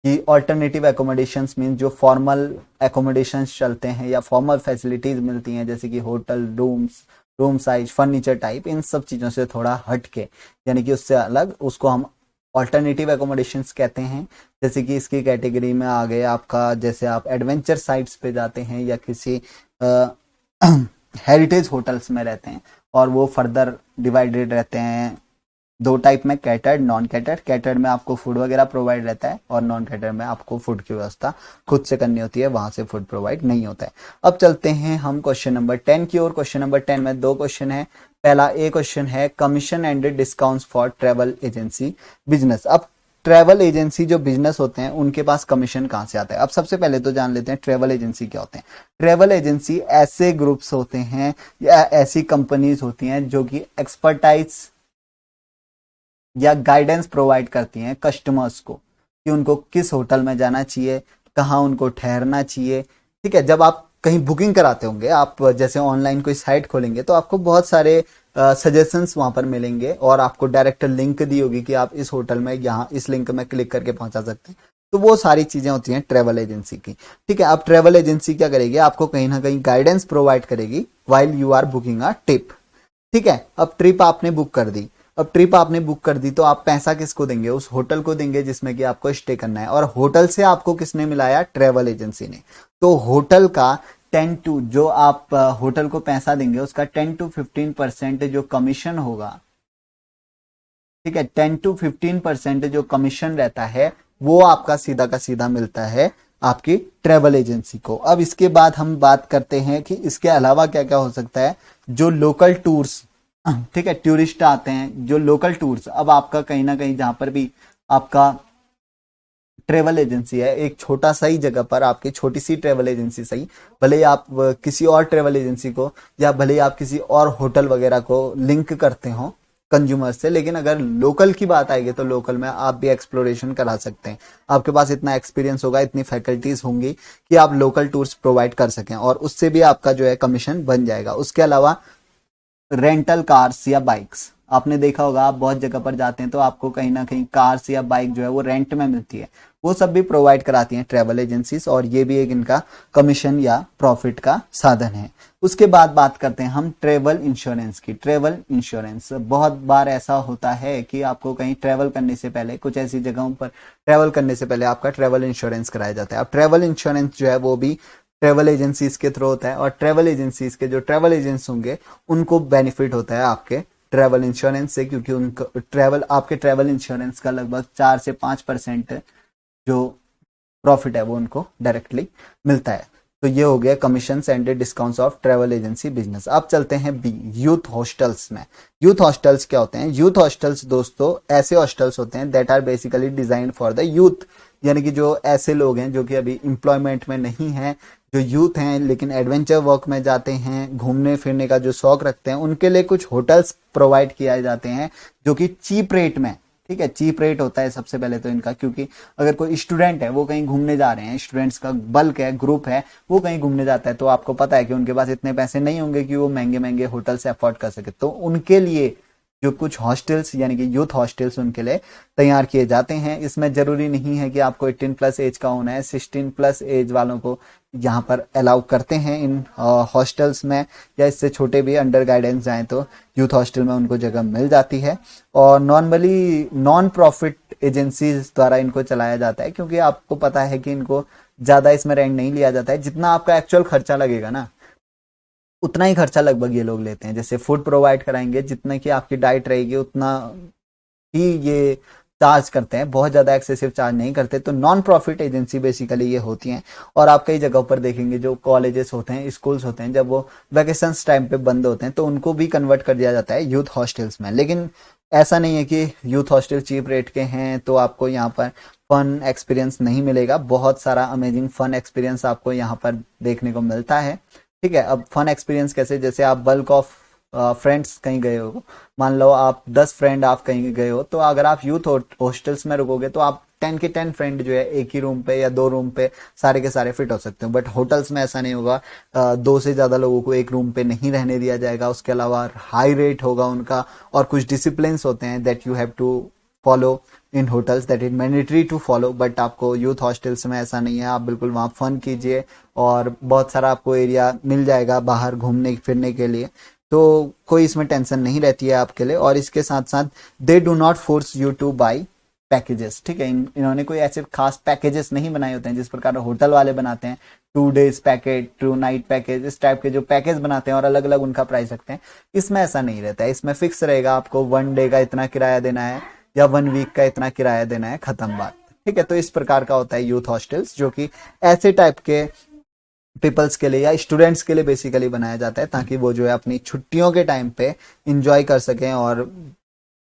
कि ऑल्टरनेटिव एकोमोडेशंस मीन जो फॉर्मल एकोमोडेशंस चलते हैं या फॉर्मल फैसिलिटीज मिलती हैं, जैसे कि hotel, rooms, room size, furniture type, इन सब चीजों से थोड़ा हट के, यानी कि उससे अलग, उसको हम ऑल्टरनेटिव एकोमोडेशंस कहते हैं। जैसे कि इसकी कैटेगरी में आ गए आपका, जैसे आप एडवेंचर साइट्स पे जाते हैं या किसी हेरिटेज होटल्स में रहते हैं, और वो फर्दर डिवाइडेड रहते हैं दो टाइप में, कैटर्ड, नॉन कैटर्ड। कैटर्ड में आपको फूड वगैरह प्रोवाइड रहता है, और नॉन कैटर्ड में आपको फूड की व्यवस्था खुद से करनी होती है, वहां से फूड प्रोवाइड नहीं होता है। अब चलते हैं हम क्वेश्चन नंबर 10 की ओर। क्वेश्चन नंबर 10 में दो क्वेश्चन है। पहला ए क्वेश्चन है, commission and discounts for travel agency business. अब ट्रेवल एजेंसी जो बिजनेस होते हैं उनके पास कमीशन कहां से आता है। अब सबसे पहले तो जान लेते हैं ट्रेवल एजेंसी क्या होते हैं। ट्रेवल एजेंसी ऐसे ग्रुप्स होते हैं या ऐसी कंपनीज होती हैं जो कि एक्सपर्टाइज या गाइडेंस प्रोवाइड करती हैं कस्टमर्स को कि उनको किस होटल में जाना चाहिए, कहाँ उनको ठहरना चाहिए। ठीक है, जब आप कहीं बुकिंग कराते होंगे, आप जैसे ऑनलाइन कोई साइट खोलेंगे तो आपको बहुत सारे सजेशंस वहां पर मिलेंगे, और आपको डायरेक्ट लिंक दी होगी कि आप इस होटल में यहाँ इस लिंक में क्लिक करके पहुंचा सकते हैं। तो वो सारी चीजें होती हैं ट्रेवल एजेंसी की। ठीक है, अब ट्रेवल एजेंसी क्या करेगी, आपको कहीं ना कहीं गाइडेंस प्रोवाइड करेगी while you are booking a trip. ठीक है, अब ट्रिप आपने बुक कर दी, अब ट्रिप आपने बुक कर दी तो आप पैसा किसको देंगे, उस होटल को देंगे जिसमें कि आपको स्टे करना है, और होटल से आपको किसने मिलाया, ट्रेवल एजेंसी ने। तो होटल का 10 टू जो आप होटल को पैसा देंगे उसका 10 to 15% जो कमीशन होगा, ठीक है, 10 to 15% जो कमीशन रहता है वो आपका सीधा का सीधा मिलता है आपकी ट्रेवल एजेंसी को। अब इसके बाद हम बात करते हैं कि इसके अलावा क्या क्या हो सकता है। जो लोकल टूर्स, ठीक है, टूरिस्ट आते हैं, जो लोकल टूर्स, अब आपका कहीं ना कहीं जहां पर भी आपका ट्रेवल एजेंसी है, एक छोटा सा ही जगह पर आपकी छोटी सी ट्रेवल एजेंसी सही, भले ही आप किसी और ट्रेवल एजेंसी को या भले ही आप किसी और होटल वगैरह को लिंक करते हो कंज्यूमर से, लेकिन अगर लोकल की बात आएगी तो लोकल में आप भी एक्सप्लोरेशन करा सकते हैं। आपके पास इतना एक्सपीरियंस होगा, इतनी फैकल्टीज होंगी कि आप लोकल टूर्स प्रोवाइड कर सकें और उससे भी आपका जो है कमीशन बन जाएगा। उसके अलावा रेंटल कार्स या बाइक्स, आपने देखा होगा आप बहुत जगह पर जाते हैं तो आपको कहीं ना कहीं कार्स या बाइक जो है वो रेंट में मिलती है, वो सब भी प्रोवाइड कराती हैं ट्रैवल एजेंसीज और ये भी एक इनका कमीशन या प्रॉफिट का साधन है। उसके बाद बात करते हैं हम ट्रैवल इंश्योरेंस की। ट्रैवल इंश्योरेंस, बहुत बार ऐसा होता है कि आपको कहीं ट्रैवल करने से पहले, कुछ ऐसी जगहों पर ट्रैवल करने से पहले आपका ट्रैवल इंश्योरेंस कराया जाता है। अब ट्रैवल इंश्योरेंस जो है वो भी ट्रैवल एजेंसीज के थ्रू होता है और ट्रैवल एजेंसीज के जो ट्रैवल एजेंट्स होंगे उनको बेनिफिट होता है आपके ट्रैवल इंश्योरेंस से, क्योंकि उनको आपके ट्रैवल इंश्योरेंस का लगभग 4 से 5% जो प्रॉफिट है वो उनको डायरेक्टली मिलता है। तो ये हो गया commission and discounts of travel agency business. अब चलते हैं बी, यूथ हॉस्टल्स में। यूथ हॉस्टल्स क्या होते हैं? यूथ हॉस्टल्स दोस्तों ऐसे हॉस्टल्स होते हैं that are basically designed for the youth, यानी कि जो ऐसे लोग हैं जो कि अभी एम्प्लॉयमेंट में नहीं है, जो यूथ हैं लेकिन एडवेंचर वर्क में जाते हैं, घूमने फिरने का जो शौक रखते हैं, उनके लिए कुछ होटल्स प्रोवाइड किए जाते हैं जो कि चीप रेट में, ठीक है, चीप रेट होता है सबसे पहले तो इनका, क्योंकि अगर कोई स्टूडेंट है वो कहीं घूमने जा रहे हैं, स्टूडेंट्स का बल्क है, ग्रुप है, वो कहीं घूमने जाता है तो आपको पता है कि उनके पास इतने पैसे नहीं होंगे कि वो महंगे महंगे होटल से अफोर्ड कर सके, तो उनके लिए जो कुछ हॉस्टल्स यानी कि यूथ हॉस्टल्स उनके लिए तैयार किए जाते हैं। इसमें जरूरी नहीं है कि आपको 18+ एज का होना है, 16+ एज वालों को यहाँ पर अलाउ करते हैं इन हॉस्टल्स में, या इससे छोटे भी अंडर गाइडेंस जाएं तो यूथ हॉस्टल में उनको जगह मिल जाती है। और नॉर्मली नॉन प्रॉफिट एजेंसीज द्वारा इनको चलाया जाता है, क्योंकि आपको पता है कि इनको ज्यादा इसमें रेंट नहीं लिया जाता है, जितना आपका एक्चुअल खर्चा लगेगा ना उतना ही खर्चा लगभग ये लोग लेते हैं। जैसे फूड प्रोवाइड कराएंगे, जितना की आपकी डाइट रहेगी उतना ही ये चार्ज करते हैं, बहुत ज्यादा एक्सेसिव चार्ज नहीं करते। तो नॉन प्रॉफिट एजेंसी बेसिकली ये होती हैं। और आप कई जगहों पर देखेंगे जो कॉलेजेस होते हैं, स्कूल्स होते हैं, जब वो वैकेशन टाइम पे बंद होते हैं तो उनको भी कन्वर्ट कर दिया जाता है यूथ हॉस्टल्स में। लेकिन ऐसा नहीं है कि यूथ हॉस्टल चीप रेट के हैं तो आपको यहाँ पर फन एक्सपीरियंस नहीं मिलेगा। बहुत सारा अमेजिंग फन एक्सपीरियंस आपको यहाँ पर देखने को मिलता है, ठीक है। अब फन एक्सपीरियंस कैसे? जैसे आप बल्क ऑफ फ्रेंड्स कहीं गए हो, मान लो आप 10 फ्रेंड आप कहीं गए हो, तो अगर आप यूथ हॉस्टल्स में रुकोगे तो आप 10 के 10 फ्रेंड जो है एक ही रूम पे या 2 रूम पे सारे के सारे फिट हो सकते हो। बट होटल्स में ऐसा नहीं होगा, 2 से ज्यादा लोगों को एक रूम पे नहीं रहने दिया जाएगा। उसके अलावा हाई रेट होगा उनका और कुछ डिसिप्लिन होते हैं that you have to follow in hotels, that is mandatory to follow. But आपको यूथ हॉस्टल्स में ऐसा नहीं है, आप बिल्कुल वहाँ फन कीजिए और बहुत सारा आपको एरिया मिल जाएगा बाहर घूमने फिरने के लिए, तो कोई इसमें टेंशन नहीं रहती है आपके लिए। और इसके साथ साथ they do not force you two by packages, ठीक है। इन्होंने कोई ऐसे खास पैकेजेस नहीं बनाए होते हैं जिस प्रकार होटल वाले बनाते हैं, 2 days पैकेज, 2 night पैकेज, इस टाइप के जो पैकेज बनाते हैं और अलग अलग उनका प्राइस रखते हैं। इसमें ऐसा नहीं रहता है, इसमें फिक्स रहेगा, आपको 1 day का इतना किराया देना है या 1 week का इतना किराया देना है, खत्म बात, ठीक है। तो इस प्रकार का होता है यूथ हॉस्टल्स, जो कि ऐसे टाइप के पीपल्स के लिए या स्टूडेंट्स के लिए बेसिकली बनाया जाता है, ताकि वो जो है अपनी छुट्टियों के टाइम पे एंजॉय कर सकें और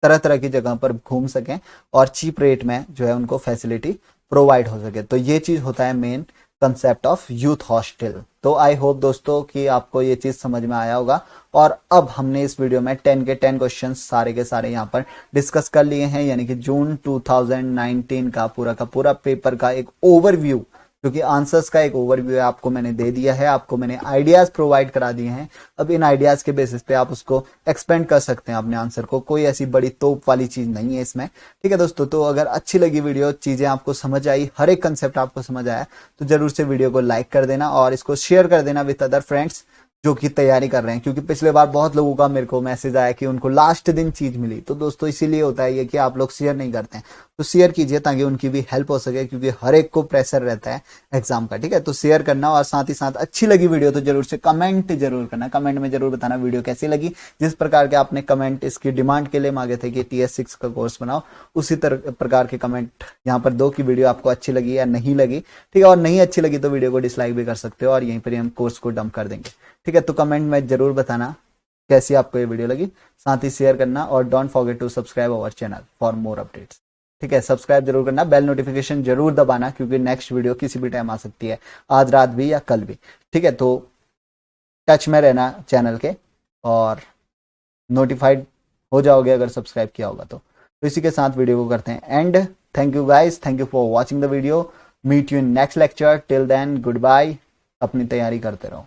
तरह तरह की जगह पर घूम सकें और चीप रेट में जो है उनको फैसिलिटी प्रोवाइड हो सके। तो ये चीज होता है main concept of youth hostel. तो आई होप दोस्तों कि आपको ये चीज समझ में आया होगा। और अब हमने इस वीडियो में 10 के 10 क्वेश्चंस सारे के सारे यहाँ पर डिस्कस कर लिए हैं, यानी कि जून 2019 का पूरा पेपर का एक ओवरव्यू, क्योंकि आंसर्स का एक ओवरव्यू आपको मैंने दे दिया है, आपको मैंने आइडियाज प्रोवाइड करा दिए हैं। अब इन आइडियाज के बेसिस पे आप उसको एक्सपेंड कर सकते हैं अपने आंसर को, कोई ऐसी बड़ी तोप वाली चीज नहीं है इसमें, ठीक है दोस्तों। तो अगर अच्छी लगी वीडियो, चीजें आपको समझ आई, हर एक कंसेप्ट आपको समझ आया, तो जरूर से वीडियो को लाइक कर देना और इसको शेयर कर देना विद अदर फ्रेंड्स जो कि तैयारी कर रहे हैं। क्योंकि पिछले बार बहुत लोगों का मेरे को मैसेज आया कि उनको लास्ट दिन चीज मिली, तो दोस्तों इसीलिए होता है ये कि आप लोग शेयर नहीं करते हैं। तो शेयर कीजिए ताकि उनकी भी हेल्प हो सके, क्योंकि हर एक को प्रेशर रहता है एग्जाम का। ठीक है, तो शेयर करना, और साथ ही साथ अच्छी लगी वीडियो तो जरूर से कमेंट जरूर करना, कमेंट में जरूर बताना वीडियो कैसी लगी। जिस प्रकार के आपने कमेंट इसकी डिमांड के लिए मांगे थे कि TS6 का कोर्स बनाओ, उसी तरह प्रकार के कमेंट यहाँ पर दो कि वीडियो आपको अच्छी लगी या नहीं लगी। ठीक है, और नहीं अच्छी लगी तो वीडियो को डिसलाइक भी कर सकते हो और यहीं पर हम कोर्स को डंप कर देंगे। ठीक है, तो कमेंट में जरूर बताना कैसी आपको ये वीडियो लगी, साथ ही शेयर करना, और don't forget to subscribe our channel for more updates. ठीक है, सब्सक्राइब जरूर करना, बेल नोटिफिकेशन जरूर दबाना, क्योंकि नेक्स्ट वीडियो किसी भी टाइम आ सकती है, आज रात भी या कल भी। ठीक है, तो टच में रहना चैनल के, और नोटिफाइड हो जाओगे अगर सब्सक्राइब किया होगा तो इसी के साथ वीडियो को करते हैं end. Thank you guys, thank you for watching the video. Meet you in next lecture, till then goodbye. अपनी तैयारी करते रहो।